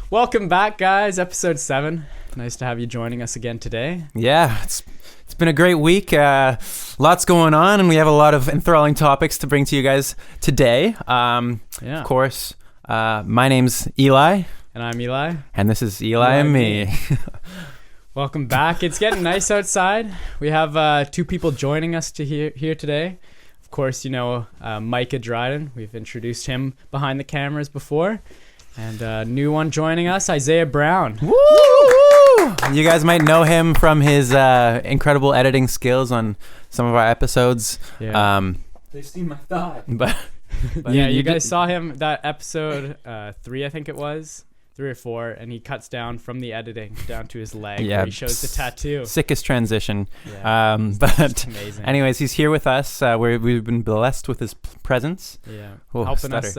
Welcome back, guys. Episode 7. Nice to have you joining us again today. Yeah, it's been a great week. Lots going on, and we have a lot of enthralling topics to bring to you guys today. Of course, my name's Eli. And I'm Eli. And this is Eli and me. Welcome back. It's getting nice outside. We have 2 people joining us here today. Of course, you know Micah Dryden. We've introduced him behind the cameras before. And a new one joining us, Isaiah Brown. Woo! You guys might know him from his incredible editing skills on some of our episodes. Yeah. They've seen my thigh. But yeah, you guys saw him that episode 3, I think it was. 3 or 4, and he cuts down from the editing down to his leg where he shows the tattoo. Sickest transition. Yeah. But amazing. anyways, he's here with us. We've been blessed with his presence. Yeah. Ooh, helping us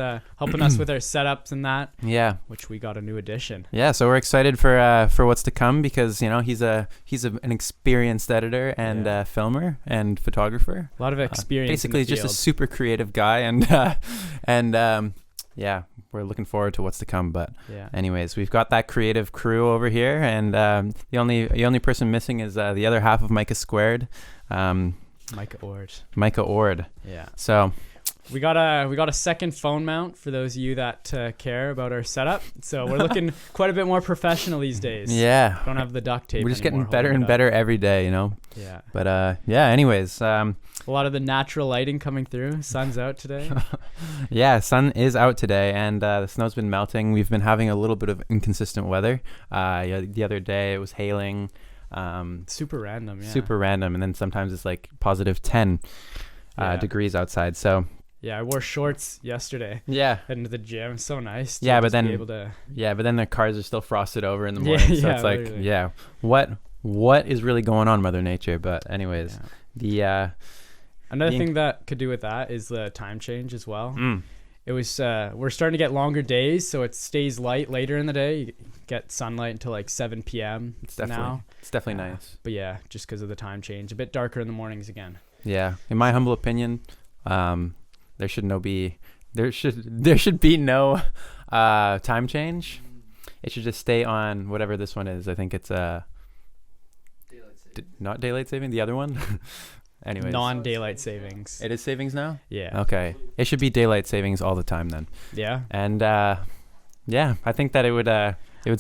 with our setups and that. Yeah. Which we got a new addition. Yeah, so we're excited for what's to come because, you know, he's an experienced editor and filmer and photographer. A lot of experience. Basically, in the just a super creative guy, and yeah, we're looking forward to what's to come. But anyways, we've got that creative crew over here, and the only person missing is the other half of Micah Squared, Micah Ord. Micah Ord. Yeah. So we got a second phone mount for those of you that care about our setup. So we're looking quite a bit more professional these days. Yeah. Don't have the duct tape. We're just getting anymore better and better every day, you know. Yeah. But anyways, a lot of the natural lighting coming through. Sun's out today. Yeah, sun is out today, and the snow's been melting. We've been having a little bit of inconsistent weather. The other day it was hailing. Super random. Yeah. Super random, and then sometimes it's like positive 10 degrees outside. So yeah, I wore shorts yesterday. Yeah, heading to the gym. So nice. Yeah, but then the cars are still frosted over in the morning. So it's like, literally. What is really going on, Mother Nature? But anyways, another thing that could do with that is the time change as well. It was we're starting to get longer days, so it stays light later in the day. You get sunlight until like 7 p.m. It's definitely nice. But yeah, just because of the time change, a bit darker in the mornings again. Yeah, in my humble opinion, there should be no time change. It should just stay on whatever this one is. I think it's not daylight saving. The other one. Anyways, non-daylight savings. It is savings now? Yeah. Okay. It should be daylight savings all the time then. Yeah. And I think that it would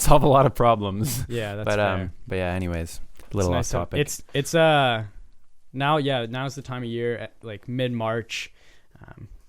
solve a lot of problems. Yeah, that's fair. But yeah, anyways, a little off topic. It's now's the time of year, like mid-March,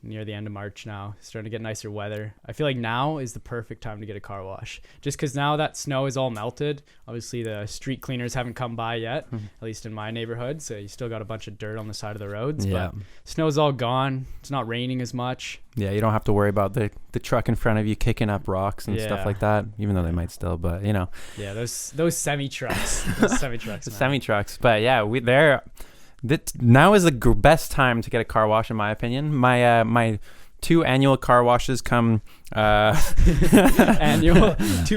near the end of March now, starting to get nicer weather. I feel like now is the perfect time to get a car wash, just because now that snow is all melted. Obviously the street cleaners haven't come by yet, at least in my neighborhood, so you still got a bunch of dirt on the side of the roads. But snow's all gone. It's not raining as much. Yeah, you don't have to worry about the truck in front of you kicking up rocks and stuff like that, even though they might still, but you know. Yeah, those semi-trucks. Semi-trucks. But yeah, now is the best time to get a car wash, in my opinion. My 2 annual car washes come. Two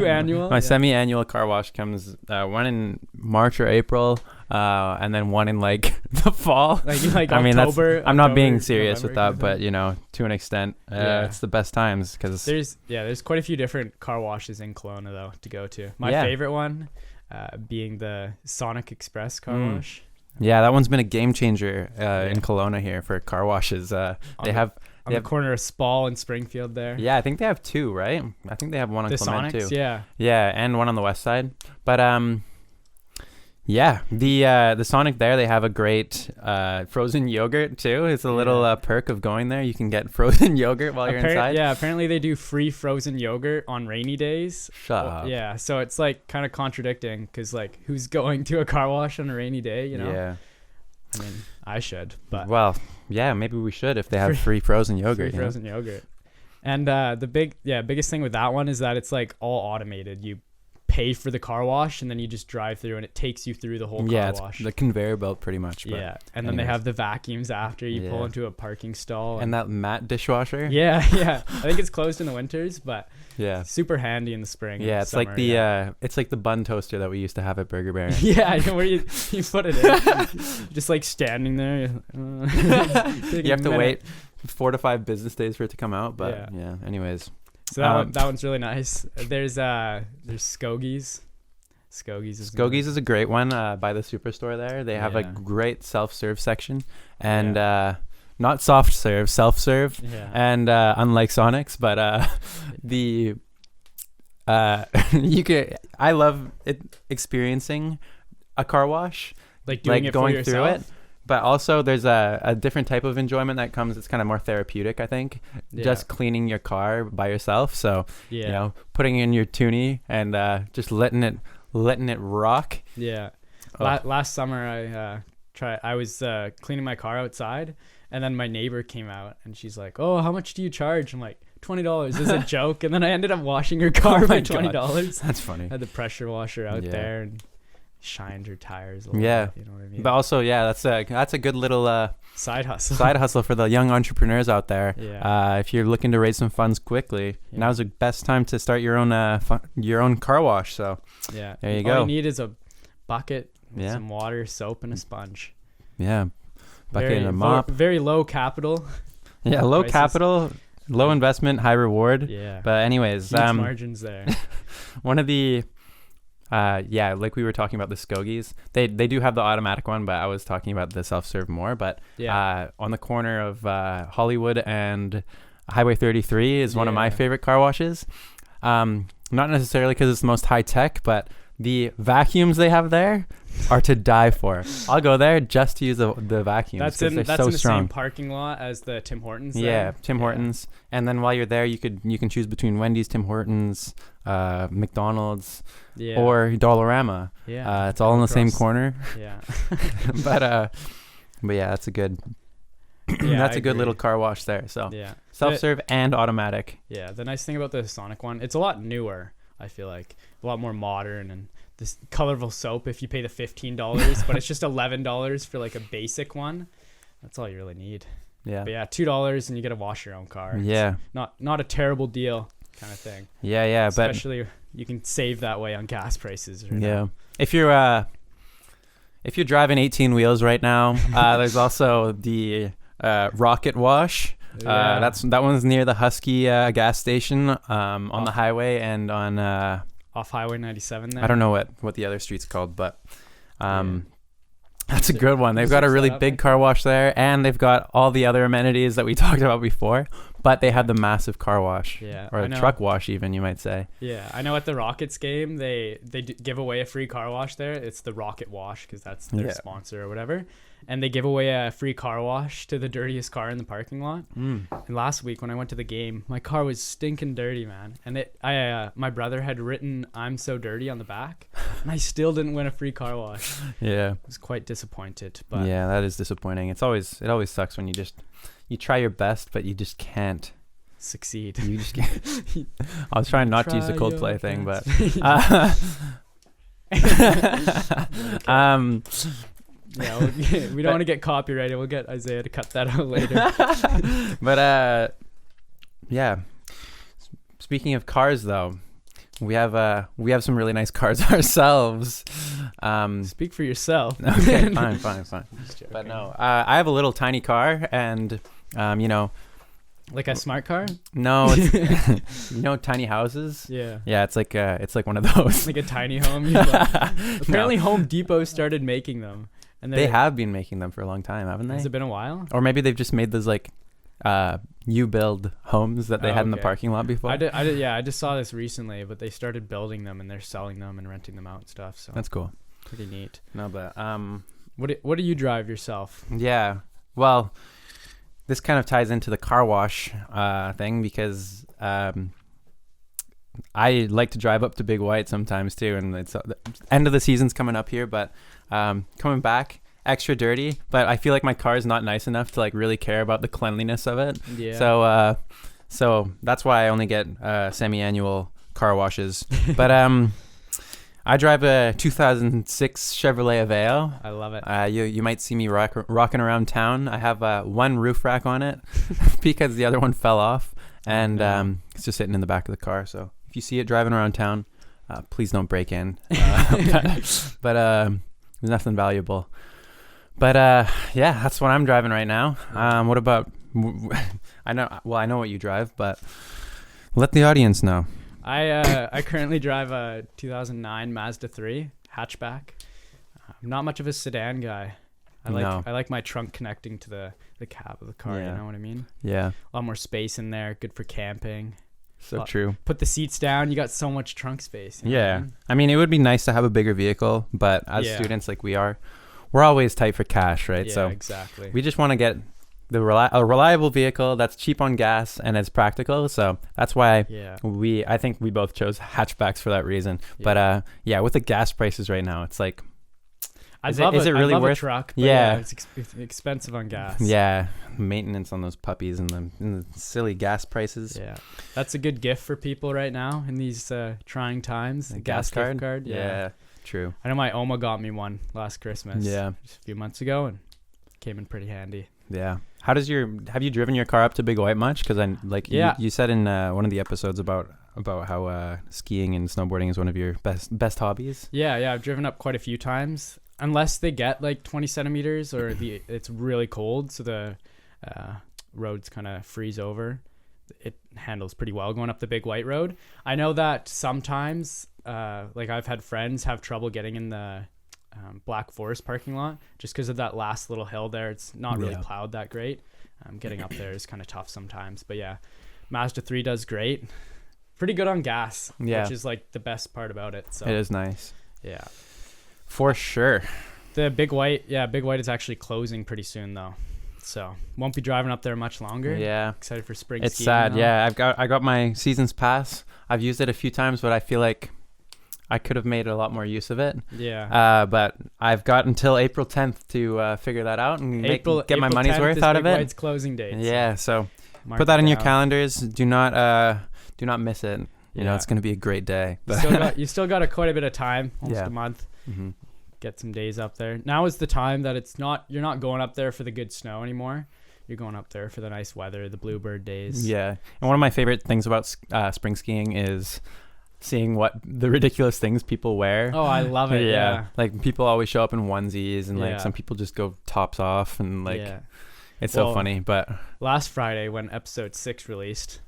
annual. My semi-annual car wash comes one in March or April, and then one in like the fall. Like I mean, October. I'm not being serious November, with that, but you know, to an extent, it's the best times because there's quite a few different car washes in Kelowna though to go to. My favorite one, being the Sonic Express car wash. Yeah, that one's been a game changer in Kelowna here for car washes. They have the corner of Spall and Springfield there. Yeah, I think they have 2, right? I think they have one on Clement Sonics, too. Yeah. Yeah, and one on the west side. But the Sonic there, they have a great frozen yogurt too. It's a little perk of going there. You can get frozen yogurt while you're inside. Yeah, apparently they do free frozen yogurt on rainy days. Shut up. Yeah, so it's like kind of contradicting because like who's going to a car wash on a rainy day, you know? Yeah. I mean, I should, but well, yeah, maybe we should if they have free frozen yogurt. Free frozen yogurt. And the biggest thing with that one is that it's like all automated. You pay for the car wash and then you just drive through and it takes you through the whole car wash. The conveyor belt pretty much. But yeah, and then they have the vacuums after you pull into a parking stall. And that matte dishwasher. Yeah. I think it's closed in the winters, but super handy in the spring. Yeah, it's summer, like the bun toaster that we used to have at Burger Baron. Yeah, where you put it in, just like standing there. You have to wait 4 to 5 business days for it to come out, but anyways. So that one's really nice. There's Skogies. Skogies is a great one by the Superstore there. They have a great self-serve section, and not soft serve, self-serve. Yeah. And unlike Sonic's, but I love experiencing a car wash, like doing it going for through yourself. it. But also there's a different type of enjoyment that comes. It's kind of more therapeutic, I think. Yeah. Just cleaning your car by yourself. So putting in your toonie and just letting it rock. Yeah. Oh. Last summer I was cleaning my car outside, and then my neighbor came out and she's like, "Oh, how much do you charge?" I'm like, $20 is a joke. And then I ended up washing her car for $20. That's funny. I had the pressure washer out there and shined her tires a little bit, you know what I mean? But also, that's a good little side hustle for the young entrepreneurs out there. Yeah. If you're looking to raise some funds quickly, now's the best time to start your own car wash. So there you go. All you need is a bucket, some water, soap, and a sponge. Yeah, bucket and a mop. Very low capital. Yeah, low capital, low investment, high reward. Yeah. But anyways, huge margins there. One of the like we were talking about the Skogies. They do have the automatic one, but I was talking about the self-serve more. But on the corner of Hollywood and Highway 33 is one of my favorite car washes. Not necessarily because it's the most high tech, but the vacuums they have there are to die for. I'll go there just to use the vacuums. That's in the strong. same parking lot as the Tim Hortons. Yeah, Tim Hortons. And then while you're there, you can choose between Wendy's, Tim Hortons, McDonald's, or Dollarama. Yeah, it's all in the same corner. Yeah. but yeah, that's a good. That's a good little car wash there. So self-serve and automatic. Yeah, the nice thing about the Sonic one, it's a lot newer. I feel like a lot more modern, and this colorful soap if you pay the $15, but it's just $11 for like a basic one. That's all you really need. Yeah. But $2 and you get to wash your own car. Yeah. It's not a terrible deal kind of thing. Yeah, especially you can save that way on gas prices right now. If you're driving 18 wheels right now, there's also the Rocket Wash. That one's near the Husky gas station on the highway and on off Highway 97 there. I don't know what the other street's called, but that's a good one. They've got a really big car wash there, and they've got all the other amenities that we talked about before, but they have the massive car wash, or a truck wash even, you might say. Yeah, I know at the Rockets game they give away a free car wash there. It's the Rocket Wash because that's their sponsor or whatever. And they give away a free car wash to the dirtiest car in the parking lot. And last week when I went to the game, my car was stinking dirty, man. And my brother had written "I'm so dirty" on the back, and I still didn't win a free car wash. Yeah, I was quite disappointed. But yeah, that is disappointing. It always sucks when you try your best, but you just can't succeed. You just can't. I was trying not to use the Coldplay thing, but yeah, we don't want to get copyrighted. We'll get Isaiah to cut that out later. But speaking of cars, though, we have some really nice cars ourselves. Speak for yourself. Okay, fine. But no, I have a little tiny car, and like a smart car. No, it's, tiny houses. Yeah. It's like one of those. Like a tiny home. Apparently, Home Depot started making them. And they have been making them for a long time, haven't they? Has it been a while? Or maybe they've just made those like you build homes that they had in the parking lot before. I just saw this recently, but they started building them and they're selling them and renting them out and stuff. So that's cool. Pretty neat. No, but what do you drive yourself? Yeah. Well, this kind of ties into the car wash thing because I like to drive up to Big White sometimes too, and it's the end of the season's coming up here, but coming back extra dirty, but I feel like my car is not nice enough to like really care about the cleanliness of it. Yeah. So that's why I only get semi-annual car washes. But I drive a 2006 Chevrolet Aveo. I love it. You might see me rocking around town. I have one roof rack on it because the other one fell off, and it's just sitting in the back of the car. So if you see it driving around town, please don't break in. But there's nothing valuable. But that's what I'm driving right now. What about? I know what you drive, but Let the audience know. I currently drive a 2009 Mazda 3 hatchback. I'm not much of a sedan guy. I like my trunk connecting to the cab of the car. Yeah. You know what I mean? Yeah. A lot more space in there. Good for camping. So true. Put the seats down. You got so much trunk space. You know Yeah. what I mean? I mean, it would be nice to have a bigger vehicle, but as students like we are, we're always tight for cash, right? Yeah, so exactly. we just want to get a reliable vehicle that's cheap on gas and it's practical. So that's why I think we both chose hatchbacks for that reason. Yeah. But with the gas prices right now, it's like, Is it really worth a truck? But yeah, it's expensive on gas. Yeah, maintenance on those puppies and the silly gas prices. Yeah, that's a good gift for people right now in these trying times. The gas gift card. Yeah, true. I know my Oma got me one last Christmas. Yeah, just a few months ago, and came in pretty handy. Yeah. Have you driven your car up to Big White much? Because you said in one of the episodes about how skiing and snowboarding is one of your best hobbies. Yeah, I've driven up quite a few times. Unless they get like 20 centimeters or it's really cold, so the roads kind of freeze over. It handles pretty well going up the Big White Road. I know that sometimes, like I've had friends have trouble getting in the Black Forest parking lot just because of that last little hill there. It's not really plowed that great. Getting up there is kind of tough sometimes. But yeah, Mazda 3 does great. Pretty good on gas, which is like the best part about it. So it is nice. Yeah. For sure. The Big White is actually closing pretty soon though. So won't be driving up there much longer. Yeah. Excited for spring It's skiing. sad. Though. Yeah. I got my season's pass. I've used it a few times, but I feel like I could have made a lot more use of it. Yeah. But I've got until April 10th to figure that out and get my money's worth out of it. Big White's closing date. Yeah. So put that in your calendars. Do not miss it. You know, it's going to be a great day. But you still got quite a bit of time, almost a month. Mm-hmm. Get some days up there. Now is the time that you're not going up there for the good snow anymore. You're going up there for the nice weather, the bluebird days. Yeah. And one of my favorite things about spring skiing is seeing what the ridiculous things people wear. Oh, I love it. Yeah. Like people always show up in onesies and like some people just go tops off and like it's so funny. But last Friday when episode 6 released,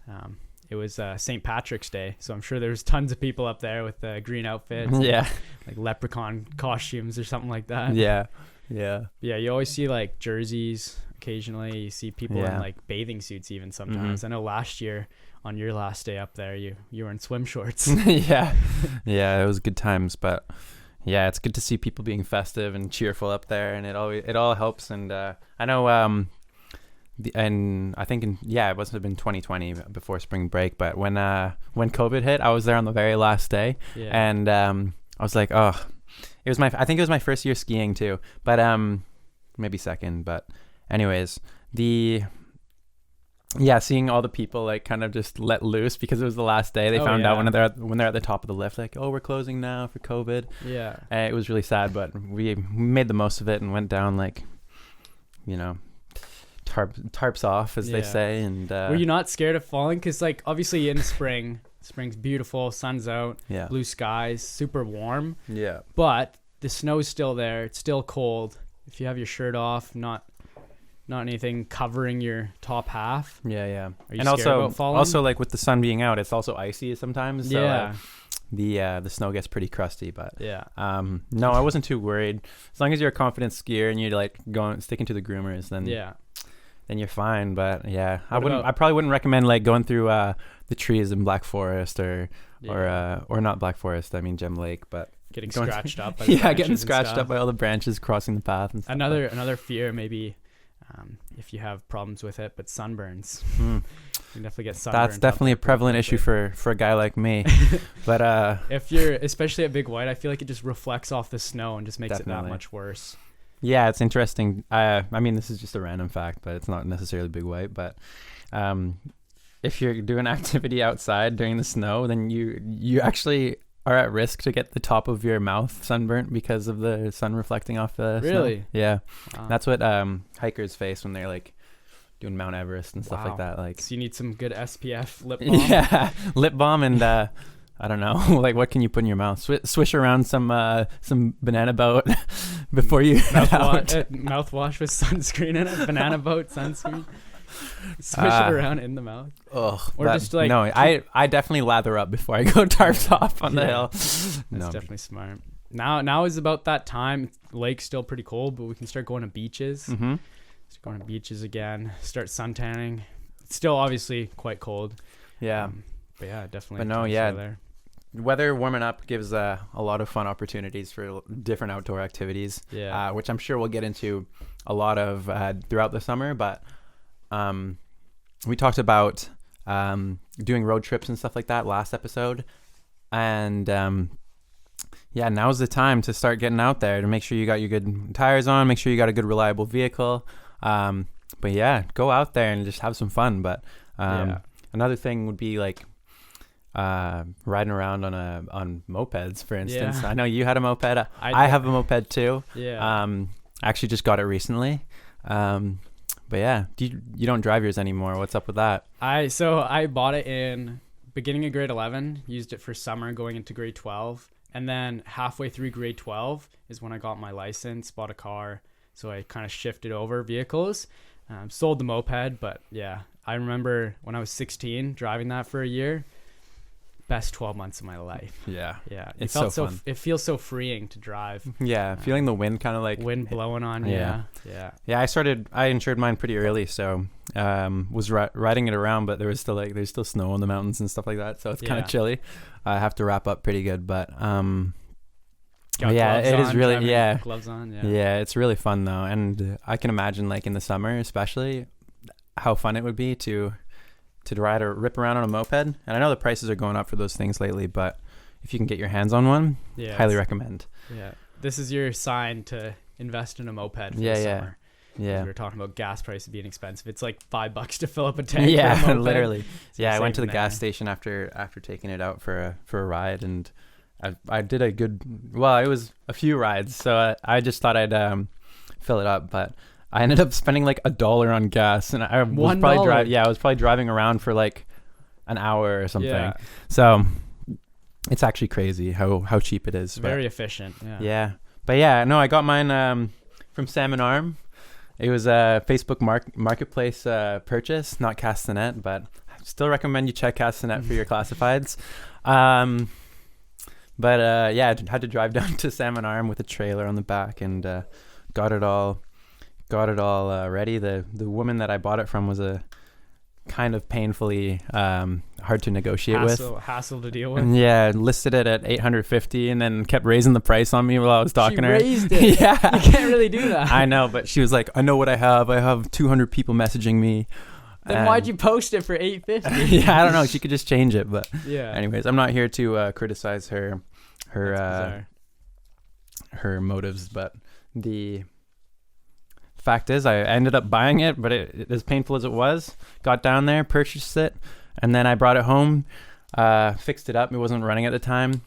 it was St. Patrick's Day, so I'm sure there's tons of people up there with green outfits. Yeah. Like leprechaun costumes or something like that. Yeah. Yeah. Yeah, you always see like jerseys occasionally. You see people in like bathing suits even sometimes. I know last year on your last day up there, you were in swim shorts. Yeah. Yeah, it was good times, but yeah, it's good to see people being festive and cheerful up there, and it all helps. And I know and I think it must have been 2020 before spring break, but when COVID hit, I was there on the very last day, and I was like, oh, I think it was my first year skiing too, but maybe second, but anyways, seeing all the people like kind of just let loose because it was the last day. They found out when they're at the top of the lift, like, oh, we're closing now for COVID. Yeah, and it was really sad, but we made the most of it and went down like, you know, tarps off, as they say. And were you not scared of falling? Because like obviously in spring's beautiful, sun's out, blue skies, super warm, but the snow's still there, it's still cold. If you have your shirt off, not anything covering your top half, are you scared about falling? Also like with the sun being out, it's also icy sometimes, so the snow gets pretty crusty, but no, I wasn't too worried. As long as you're a confident skier and you're like sticking to the groomers, then you're fine. But I probably wouldn't recommend like going through the trees in Black Forest or not Black Forest, I mean Gem Lake, but getting scratched up by the getting scratched up by all the branches crossing the path and stuff. Another fear maybe, if you have problems with it, but sunburns. You definitely get sunburned. That's definitely a prevalent issue for a guy like me. But if you're especially at Big White, I feel like it just reflects off the snow and just makes it that much worse. Yeah, it's interesting. I mean, this is just a random fact, but it's not necessarily Big White. But if you're doing activity outside during the snow, then you actually are at risk to get the top of your mouth sunburnt because of the sun reflecting off the Really? Snow. Yeah. Wow. That's what hikers face when they're like doing Mount Everest and stuff like that. Like, so you need some good SPF lip balm. Yeah, lip balm and I don't know, like what can you put in your mouth? Swish around some banana boat before you mouthwash with sunscreen in it. Banana boat sunscreen. Swish it around in the mouth. Ugh. Or just like no, I definitely lather up before I go tarps off on the hill. That's definitely smart. Now is about that time. Lake's still pretty cold, but we can start going to beaches. Mm-hmm. Start going to beaches again. Start suntanning. It's still obviously quite cold. Yeah. But yeah, definitely. But no, yeah. Weather warming up gives a lot of fun opportunities for different outdoor activities. Yeah. Which I'm sure we'll get into a lot of throughout the summer. But we talked about doing road trips and stuff like that last episode. And yeah, now's the time to start getting out there to make sure you got your good tires on, make sure you got a good reliable vehicle. But yeah, go out there and just have some fun. But another thing would be like riding around on mopeds, for instance. I know you had a moped. I have a moped too. I actually just got it recently. But yeah, you don't drive yours anymore. What's up with that? I bought it in beginning of grade 11, used it for summer going into grade 12, and then halfway through grade 12 is when I got my license, bought a car, so I kind of shifted over vehicles. Sold the moped, but yeah, I remember when I was 16 driving that for a year. Best 12 months of my life. Yeah. It's so fun. It feels so freeing to drive. Yeah, feeling the wind kind of like wind blowing on. Yeah. I insured mine pretty early, so was riding it around, but there's still snow on the mountains and stuff like that, so it's kind of chilly. I have to wrap up pretty good, but it is really gloves on. Yeah, it's really fun though, and I can imagine like in the summer especially how fun it would be to ride or rip around on a moped. And I know the prices are going up for those things lately, but if you can get your hands on one, highly recommend. Yeah, this is your sign to invest in a moped for the summer. Yeah, we were talking about gas prices being expensive. It's like $5 to fill up a tank. Yeah, for a moped. Literally. So I went to the gas station after taking it out for a ride, and I did it was a few rides, so I just thought I'd fill it up, but I ended up spending like $1 on gas, and I was probably driving around for like an hour or something. Yeah. So it's actually crazy how cheap it is. Very efficient. Yeah. But yeah, no, I got mine from Salmon Arm. It was a Facebook marketplace purchase, not Cast the Net, but I still recommend you check Cast the Net for your classifieds. But I had to drive down to Salmon Arm with a trailer on the back, and got it all ready. The woman that I bought it from was a kind of painfully hard to negotiate hassle to deal with. And listed it at $850 and then kept raising the price on me while I was talking to her. She raised it. Yeah, you can't really do that. I know, but she was like, I know what I have 200 people messaging me. Then why'd you post it for $850? Yeah, I don't know, she could just change it, but yeah, anyways, I'm not here to criticize her motives, but the fact is I ended up buying it, but it as painful as it was, got down there, purchased it, and then I brought it home, fixed it up. It wasn't running at the time,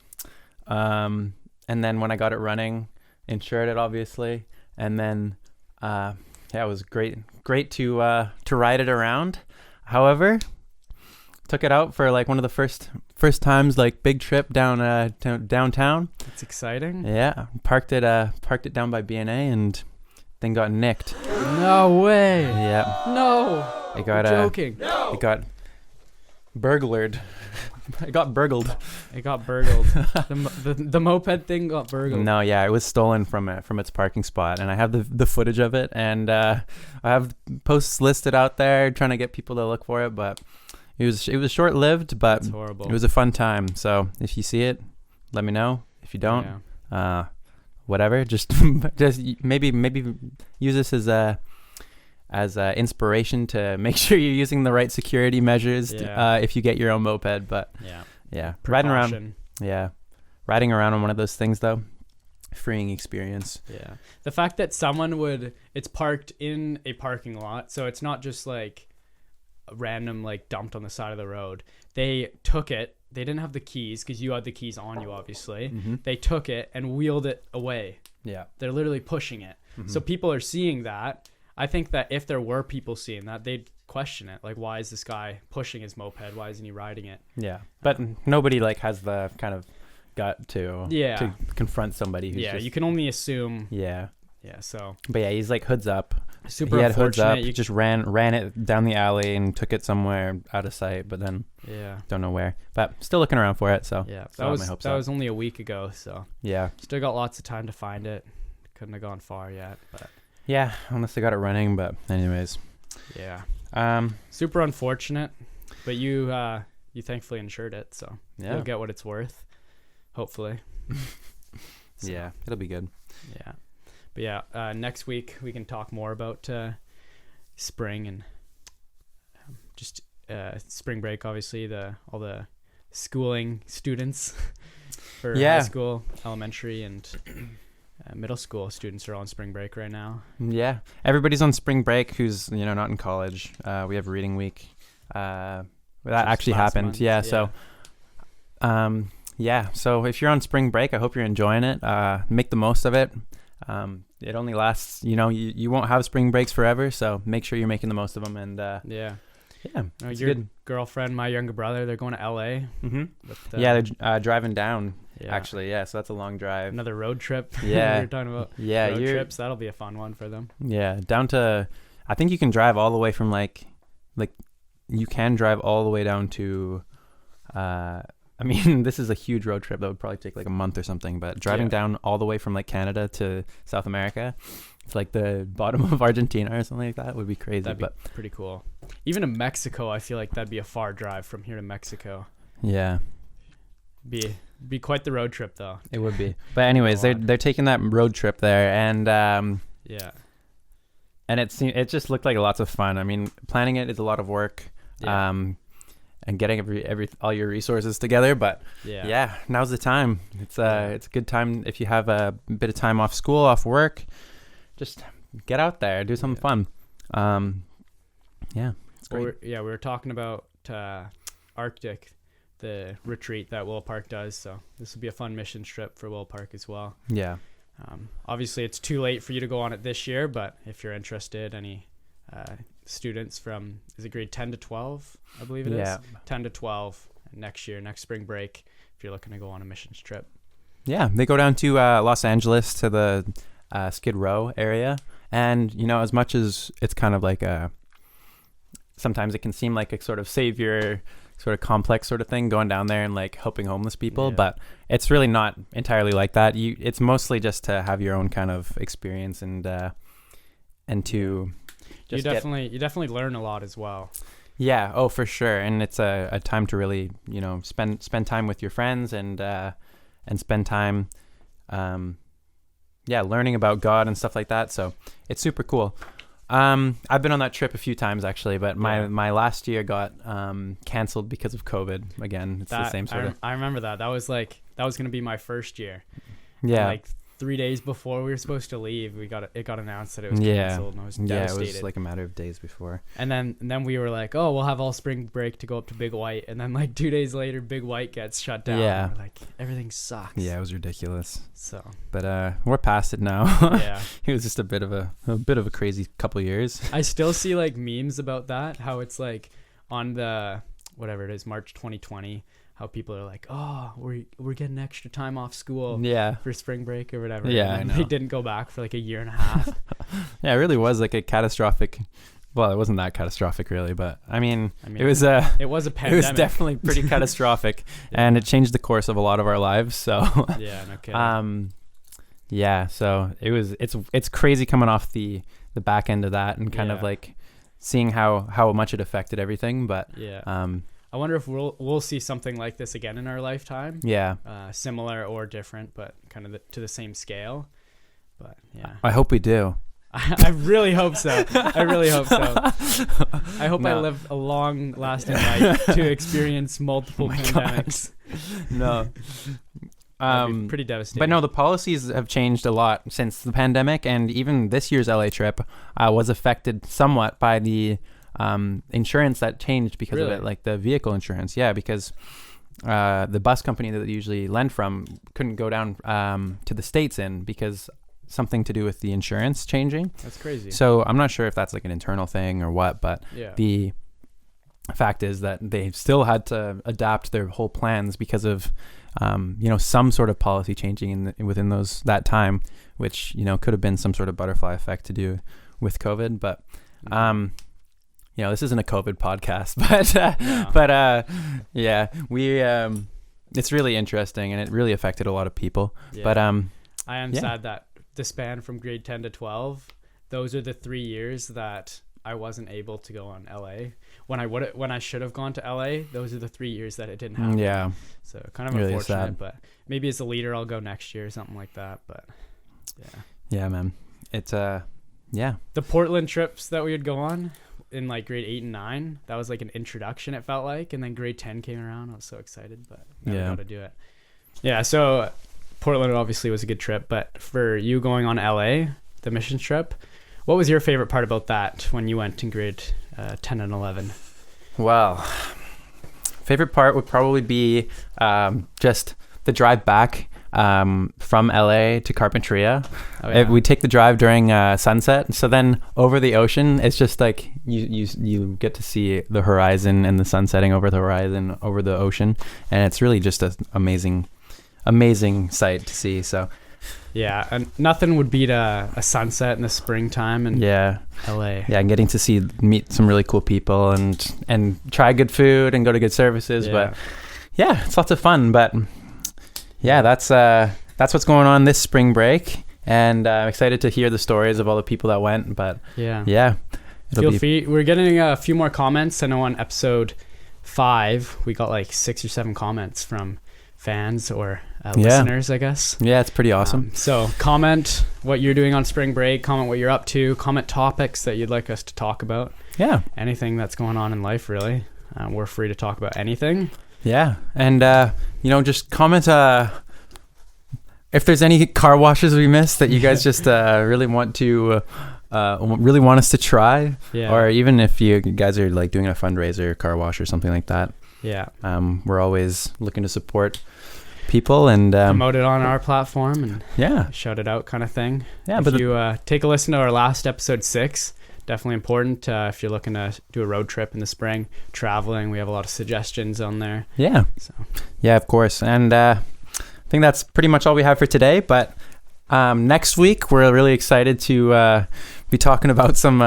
and then when I got it running, insured it obviously, and then it was great to ride it around. However, took it out for like one of the first times, like big trip down downtown. That's exciting. Yeah, parked it down by BNA and then got nicked. No way. Yeah. No. It got joking. It got burglared. It got burgled. It got burgled. the moped thing got burgled. No, yeah, it was stolen from its parking spot, and I have the footage of it, and I have posts listed out there trying to get people to look for it, but it was short lived, but that's horrible. It was a fun time. So if you see it, let me know. If you don't, whatever, just maybe use this as inspiration to make sure you're using the right security measures if you get your own moped. But riding around on one of those things though, freeing experience. Yeah, the fact that it's parked in a parking lot, so it's not just like random like dumped on the side of the road. They took it. They didn't have the keys because you had the keys on you, obviously. Mm-hmm. They took it and wheeled it away. Yeah. They're literally pushing it. Mm-hmm. So people are seeing that. I think that if there were people seeing that, they'd question it. Like, why is this guy pushing his moped? Why isn't he riding it? Yeah. But nobody like has the kind of gut to confront somebody who's you can only assume. Yeah. Yeah, so. But yeah, he's like hoods up. Super he had hoods up, unfortunate. just ran it down the alley and took it somewhere out of sight, but then don't know where. But still looking around for it. So that was only a week ago. So still got lots of time to find it. Couldn't have gone far yet, but unless they got it running. But anyways, super unfortunate. But you thankfully insured it, so you'll get what it's worth, hopefully. So, it'll be good. But next week we can talk more about spring and just spring break. Obviously, all the schooling students for high school, elementary, and middle school students are on spring break right now. Yeah, everybody's on spring break who's not in college. We have reading week. That actually happened. So so if you're on spring break, I hope you're enjoying it. Make the most of it. It only lasts, you won't have spring breaks forever, so make sure you're making the most of them. And your good. Girlfriend, my younger brother, they're going to LA. They're driving down actually. So that's a long drive. Another road trip. We were talking about road trips. That'll be a fun one for them. Down to, I think you can drive all the way from like you can drive all the way down to I mean, this is a huge road trip that would probably take like a month or something, but driving down all the way from like Canada to South America, it's like the bottom of Argentina or something like that, would be crazy. That'd be pretty cool. Even to Mexico, I feel like that'd be a far drive from here to Mexico. Be quite the road trip though. It would be. But anyways, they're taking that road trip there, and and it just looked like lots of fun. I mean, planning it is a lot of work. And getting all your resources together, but now's the time. It's a good time if you have a bit of time off school, off work, just get out there, do something fun. It's great. We were talking about Arctic, the retreat that Willow Park does, so this will be a fun mission trip for Willow Park as well. Obviously it's too late for you to go on it this year, but if you're interested, any students from, is it grade 10 to 12, I believe it is 10 to 12 next spring break, if you're looking to go on a missions trip. They go down to Los Angeles, to the Skid Row area, and as much as it's kind of like sometimes it can seem like a sort of savior sort of complex sort of thing, going down there and like helping homeless people, but it's really not entirely like that. It's mostly just to have your own kind of experience and to you definitely learn a lot as well. For sure. And it's a time to really spend time with your friends and spend time learning about God and stuff like that. So it's super cool. I've been on that trip a few times actually, but my last year got canceled because of COVID again. It's the same sort of. I remember that was gonna be my first year. And 3 days before we were supposed to leave, it got announced that it was canceled, and I was devastated. It was like a matter of days before. And then we were like, oh, we'll have all spring break to go up to Big White, and then like 2 days later, Big White gets shut down. And we're like, everything sucks. It was ridiculous. So, but we're past it now. It was just a bit of a crazy couple years. I still see like memes about that, how it's like on the whatever it is, March 2020. How people are like, oh, we're getting extra time off school for spring break or whatever. And they didn't go back for like a year and a half. It really was like a catastrophic. Well, it wasn't that catastrophic really, but I mean it was a pandemic. It was definitely pretty catastrophic, and it changed the course of a lot of our lives. So no kidding. So it's crazy coming off the back end of that and kind of like seeing how much it affected everything. But I wonder if we'll see something like this again in our lifetime. Similar or different, but kind of to the same scale. But I hope we do. I really hope so. I really hope so. I hope I live a long lasting life to experience multiple pandemics. No. Pretty devastating. But no, the policies have changed a lot since the pandemic, and even this year's LA trip was affected somewhat by the insurance that changed because of it, like the vehicle insurance. Because the bus company that they usually lend from couldn't go down to the States because something to do with the insurance changing. That's crazy. So I'm not sure if that's like an internal thing or what, but the fact is that they still had to adapt their whole plans because of some sort of policy changing within that time, which could have been some sort of butterfly effect to do with COVID, but this isn't a COVID podcast, but yeah, we it's really interesting, and it really affected a lot of people. Yeah. But I am sad that the span from grade 10 to 12, those are the 3 years that I wasn't able to go on LA. When I should have gone to LA, those are the 3 years that it didn't happen. Yeah. So kind of really unfortunate, sad. But maybe as a leader, I'll go next year or something like that. But yeah. Yeah, man. It's yeah. The Portland trips that we would go on in like grade 8 and 9, that was like an introduction, it felt like. And then grade 10 came around. I was so excited, but never got to do it. Yeah. So Portland obviously was a good trip, but for you going on LA, the mission trip, what was your favorite part about that when you went in grade 10 and 11? Well, favorite part would probably be just the drive back from LA to Carpinteria. Oh, yeah. We take the drive during sunset, so then over the ocean, it's just like you get to see the horizon and the sun setting over the horizon over the ocean, and it's really just an amazing sight to see. So yeah, and nothing would beat a sunset in the springtime in LA. Yeah, and getting to meet some really cool people and try good food and go to good services. Yeah. But yeah, it's lots of fun. But yeah, that's what's going on this spring break, and I'm excited to hear the stories of all the people that went. But yeah, we're getting a few more comments. I know on episode 5 we got like 6 or 7 comments from fans or listeners, I guess. Yeah, it's pretty awesome. So comment what you're doing on spring break, comment what you're up to, comment topics that you'd like us to talk about. Yeah, anything that's going on in life, really. We're free to talk about anything. Yeah, and just comment if there's any car washes we missed that you guys just really want us to try. Yeah. Or even if you guys are like doing a fundraiser, car wash or something like that. Yeah. We're always looking to support people and promote it on our platform and shout it out, kind of thing. Yeah. If you take a listen to our last episode 6, definitely important if you're looking to do a road trip in the spring, traveling. We have a lot of suggestions on there. Yeah. So. Yeah, of course. And I think that's pretty much all we have for today. But next week, we're really excited to be talking about some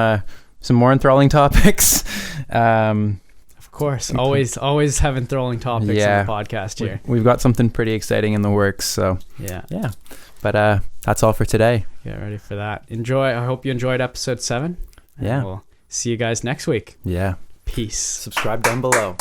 more enthralling topics. Of course, always have enthralling topics on the podcast here. We've got something pretty exciting in the works. So yeah. But that's all for today. Get ready for that. Enjoy. I hope you enjoyed episode 7. Yeah. We'll see you guys next week. Yeah. Peace. Subscribe down below.